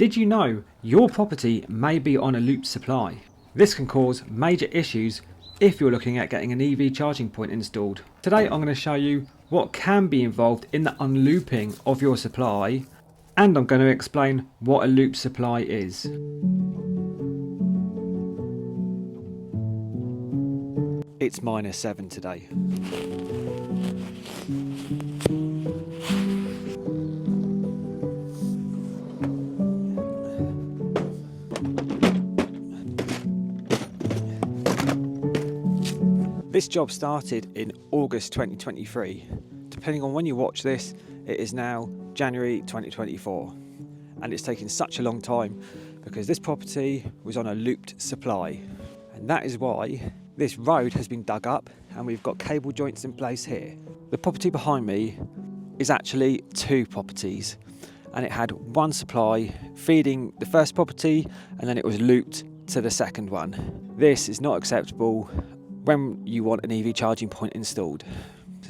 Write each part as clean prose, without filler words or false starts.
Did you know your property may be on a loop supply? This can cause major issues if you're looking at getting an EV charging point installed. Today I'm going to show you what can be involved in the unlooping of your supply, and I'm going to explain what a loop supply is. It's -7 today. This job started in August 2023. Depending on when you watch this, it is now January 2024. And it's taken such a long time because this property was on a looped supply. And that is why this road has been dug up and we've got cable joints in place here. The property behind me is actually two properties, and it had one supply feeding the first property and then it was looped to the second one. This is not acceptable when you want an EV charging point installed.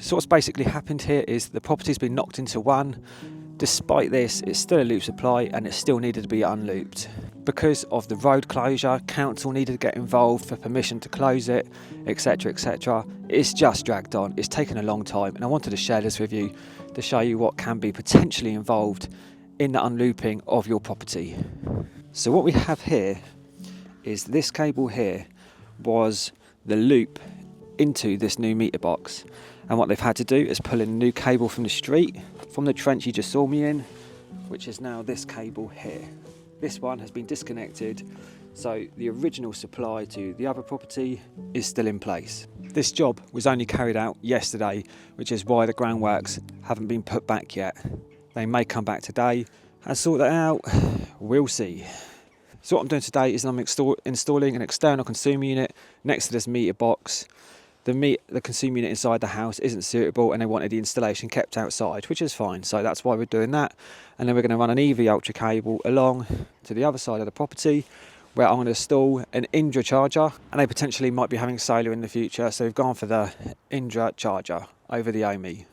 So what's basically happened here is the property's been knocked into one. Despite this, it's still a loop supply and it still needed to be unlooped. Because of the road closure, council needed to get involved for permission to close it, etc, etc. It's just dragged on. It's taken a long time, and I wanted to share this with you to show you what can be potentially involved in the unlooping of your property. So what we have here is this cable here was the loop into this new meter box, and what they've had to do is pull in a new cable from the street, from the trench you just saw me in, which is now this cable here. This one has been disconnected, so the original supply to the other property is still in place. This job was only carried out yesterday, which is why the groundworks haven't been put back yet. They may come back today and sort that out. We'll see. So what I'm doing today is I'm installing an external consumer unit next to this meter box. The consumer unit inside the house isn't suitable and they wanted the installation kept outside, which is fine. So that's why we're doing that. And then we're going to run an EV Ultra cable along to the other side of the property where I'm going to install an Indra charger, and they potentially might be having solar in the future. So we've gone for the Indra charger over the Omi.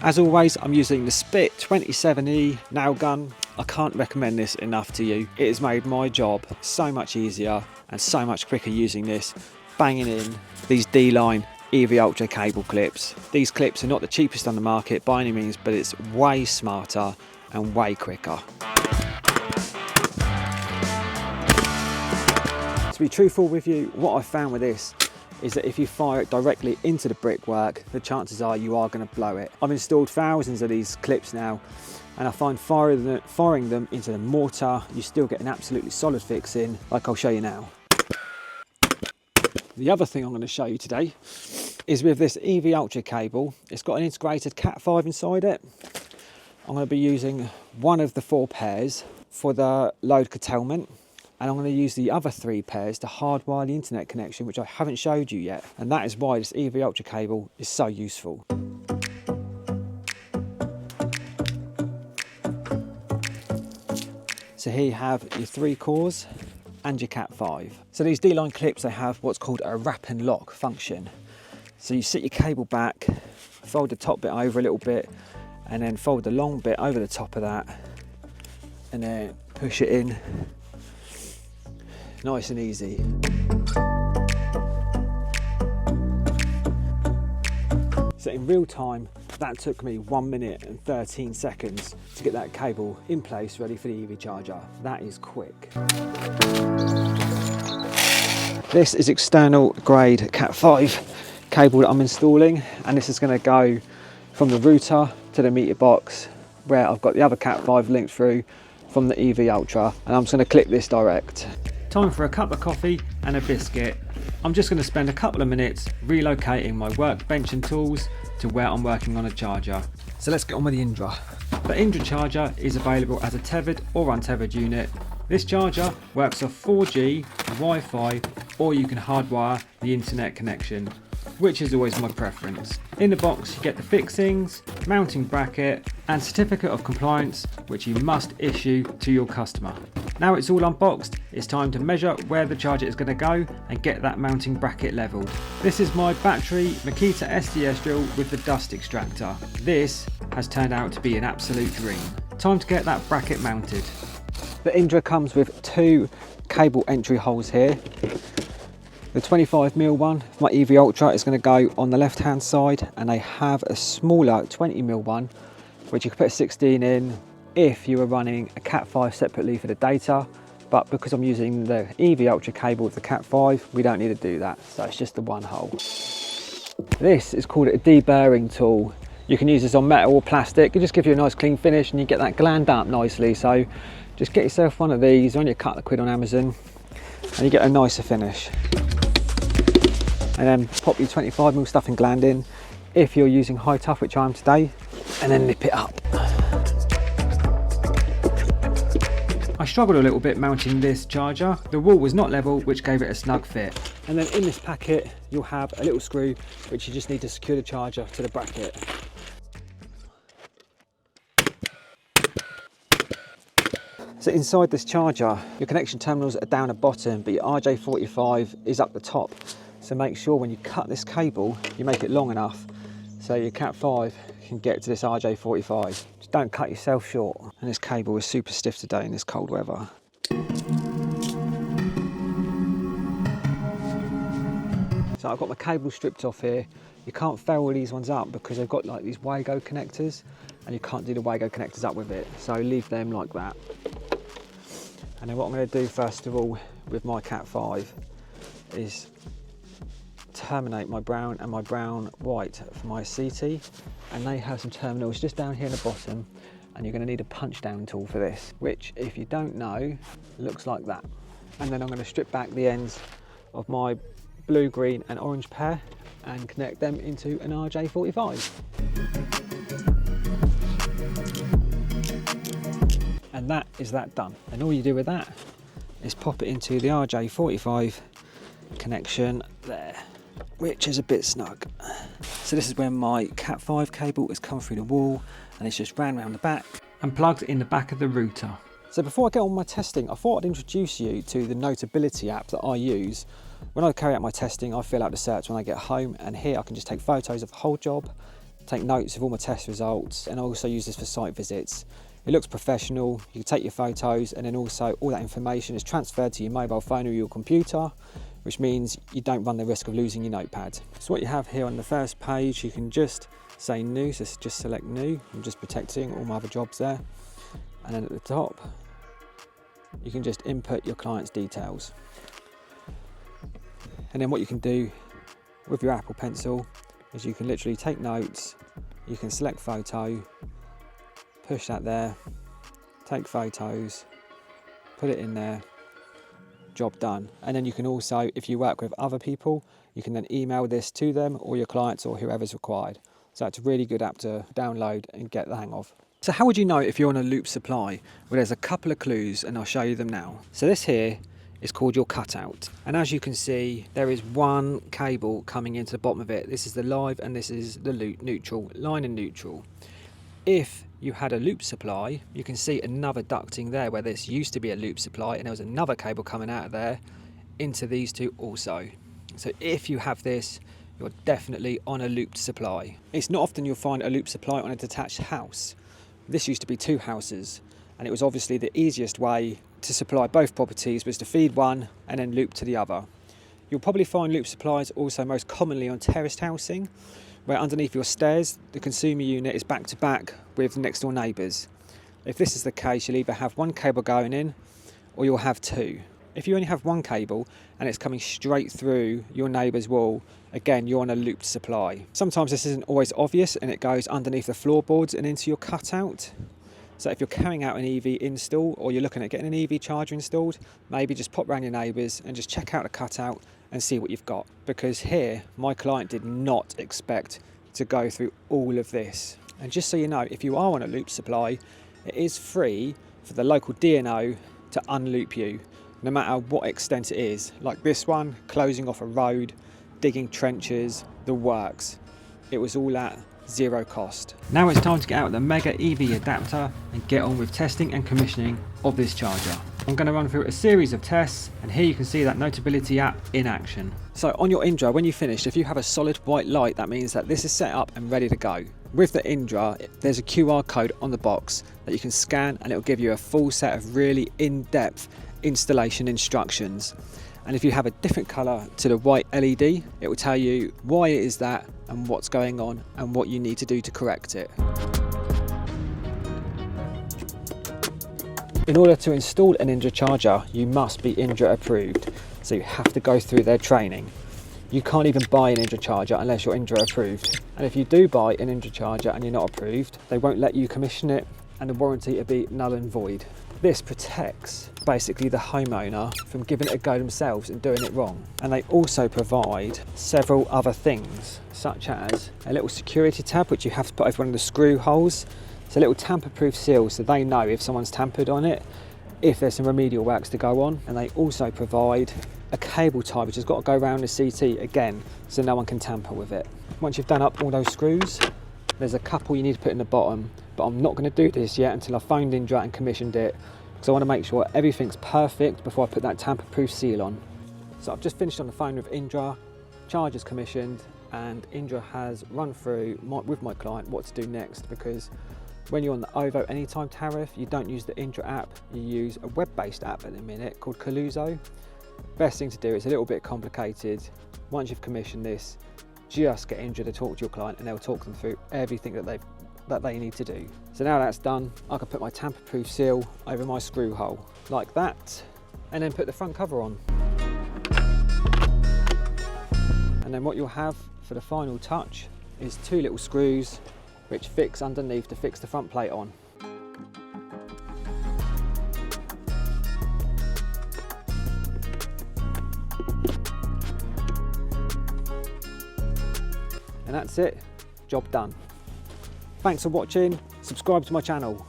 As always, I'm using the Spit 27E nail gun. I can't recommend this enough to you. It has made my job so much easier and so much quicker using this, banging in these D-line EV Ultra cable clips. These clips are not the cheapest on the market by any means, but it's way smarter and way quicker. To be truthful with you, what I found with this is that if you fire it directly into the brickwork, the chances are you are going to blow it. I've installed thousands of these clips now, and I find firing them into the mortar, you still get an absolutely solid fix in, like I'll show you now. The other thing I'm going to show you today is with this EV Ultra cable. It's got an integrated Cat 5 inside it. I'm going to be using one of the 4 pairs for the load curtailment, and I'm going to use the other 3 pairs to hardwire the internet connection, which I haven't showed you yet. And that is why this EV Ultra cable is so useful. So here you have your 3 cores and your Cat 5. So these D-line clips, they have what's called a wrap and lock function. So you sit your cable back, fold the top bit over a little bit, and then fold the long bit over the top of that, and then push it in. Nice and easy. So in real time, that took me 1 minute and 13 seconds to get that cable in place ready for the EV charger. That is quick. This is external grade Cat 5 cable that I'm installing, and this is going to go from the router to the meter box where I've got the other Cat 5 linked through from the EV Ultra, and I'm just going to click this direct. Time for a cup of coffee and a biscuit. I'm just going to spend a couple of minutes relocating my workbench and tools to where I'm working on a charger. So let's get on with the Indra. The Indra charger is available as a tethered or untethered unit. This charger works off 4G, Wi-Fi, or you can hardwire the internet connection, which is always my preference. In the box you get the fixings, mounting bracket and certificate of compliance, which you must issue to your customer. Now it's all unboxed, it's time to measure where the charger is going to go and get that mounting bracket levelled. This is my battery Makita SDS drill with the dust extractor. This has turned out to be an absolute dream. Time to get that bracket mounted. The Indra comes with 2 cable entry holes here. The 25mm one, my EV Ultra, is going to go on the left hand side, and they have a smaller 20mm one which you could put a 16 in if you were running a Cat 5 separately for the data, but because I'm using the EV Ultra cable with the Cat 5, we don't need to do that, so it's just the one hole. This is called a deburring tool. You can use this on metal or plastic. It just gives you a nice clean finish and you get that gland up nicely, so just get yourself one of these, only a couple of quid on Amazon, and you get a nicer finish. And then pop your 25mm stuffing gland in if you're using high tough, which I am today, and then nip it up. I struggled a little bit mounting this charger. The wall was not level, which gave it a snug fit. And then in this packet, you'll have a little screw, which you just need to secure the charger to the bracket. So inside this charger, your connection terminals are down the bottom, but your RJ45 is up the top. So make sure when you cut this cable, you make it long enough so your Cat 5 can get to this RJ45. Just don't cut yourself short. And this cable is super stiff today in this cold weather. So I've got my cable stripped off here. You can't ferrule these ones up because they've got like these Wago connectors, and you can't do the Wago connectors up with it. So leave them like that. And then what I'm going to do first of all with my Cat 5 is terminate my brown and my brown white for my CT, and they have some terminals just down here in the bottom, and you're going to need a punch down tool for this, which if you don't know looks like that. And then I'm going to strip back the ends of my blue, green and orange pair and connect them into an RJ45. And that is that done. And all you do with that is pop it into the RJ45 connection there, which is a bit snug. So this is when my Cat 5 cable has come through the wall and it's just ran around the back and plugged in the back of the router. So before I get on my testing, I thought I'd introduce you to the Notability app that I use. When I carry out my testing, I fill out the certs when I get home, and here I can just take photos of the whole job, take notes of all my test results, and I also use this for site visits. It looks professional. You can take your photos, and then also all that information is transferred to your mobile phone or your computer, which means you don't run the risk of losing your notepad. So what you have here on the first page, you can just say new, so just select new. I'm just protecting all my other jobs there. And then at the top, you can just input your client's details. And then what you can do with your Apple Pencil is you can literally take notes, you can select photo, push that there, take photos, put it in there, job done. And then you can also, if you work with other people, you can then email this to them or your clients or whoever's required. So it's a really good app to download and get the hang of. So how would you know if you're on a loop supply? Well, there's a couple of clues and I'll show you them now. So this here is called your cutout. And as you can see, there is one cable coming into the bottom of it. This is the live and this is the neutral, line and neutral. If you had a loop supply, you can see another ducting there where this used to be a loop supply and there was another cable coming out of there into these two also. So if you have this, you're definitely on a looped supply. It's not often you'll find a loop supply on a detached house. This used to be 2 houses, and it was obviously the easiest way to supply both properties was to feed one and then loop to the other. You'll probably find loop supplies also most commonly on terraced housing, where underneath your stairs, the consumer unit is back to back with next door neighbours. If this is the case, you'll either have one cable going in or you'll have 2. If you only have one cable and it's coming straight through your neighbour's wall, again, you're on a looped supply. Sometimes this isn't always obvious and it goes underneath the floorboards and into your cutout. So if you're carrying out an EV install or you're looking at getting an EV charger installed, maybe just pop round your neighbours and just check out the cutout and see what you've got. Because here, my client did not expect to go through all of this. And just so you know, if you are on a loop supply, it is free for the local DNO to unloop you, no matter what extent it is. Like this one, closing off a road, digging trenches, the works. It was all at 0 cost. Now it's time to get out the Mega EV adapter and get on with testing and commissioning of this charger. I'm going to run through a series of tests, and here you can see that Notability app in action. So on your Indra, when you finish, if you have a solid white light, that means that this is set up and ready to go. With the Indra, there's a QR code on the box that you can scan, and it will give you a full set of really in-depth installation instructions. And if you have a different colour to the white LED, it will tell you why it is that and what's going on and what you need to do to correct it. In order to install an Indra charger, you must be Indra approved, so you have to go through their training. You can't even buy an Indra charger unless you're Indra approved. And if you do buy an Indra charger and you're not approved, they won't let you commission it, and the warranty will be null and void. This protects basically the homeowner from giving it a go themselves and doing it wrong. And they also provide several other things, such as a little security tab which you have to put over one of the screw holes. It's a little tamper-proof seal, so they know if someone's tampered on it, if there's some remedial works to go on. And they also provide a cable tie which has got to go around the CT again, so no one can tamper with it. Once you've done up all those screws, there's a couple you need to put in the bottom, but I'm not going to do this yet until I've phoned Indra and commissioned it, because I want to make sure everything's perfect before I put that tamper-proof seal on. So I've just finished on the phone with Indra, charger's commissioned, and Indra has run through with my client what to do next, because when you're on the OVO Anytime tariff, you don't use the Indra app, you use a web-based app at the minute called Caluso. Best thing to do, it's a little bit complicated. Once you've commissioned this, just get Indra to talk to your client and they'll talk them through everything that they need to do. So now that's done, I can put my tamper-proof seal over my screw hole, like that, and then put the front cover on. And then what you'll have for the final touch is two little screws which fix underneath to fix the front plate on. And that's it, job done. Thanks for watching, subscribe to my channel.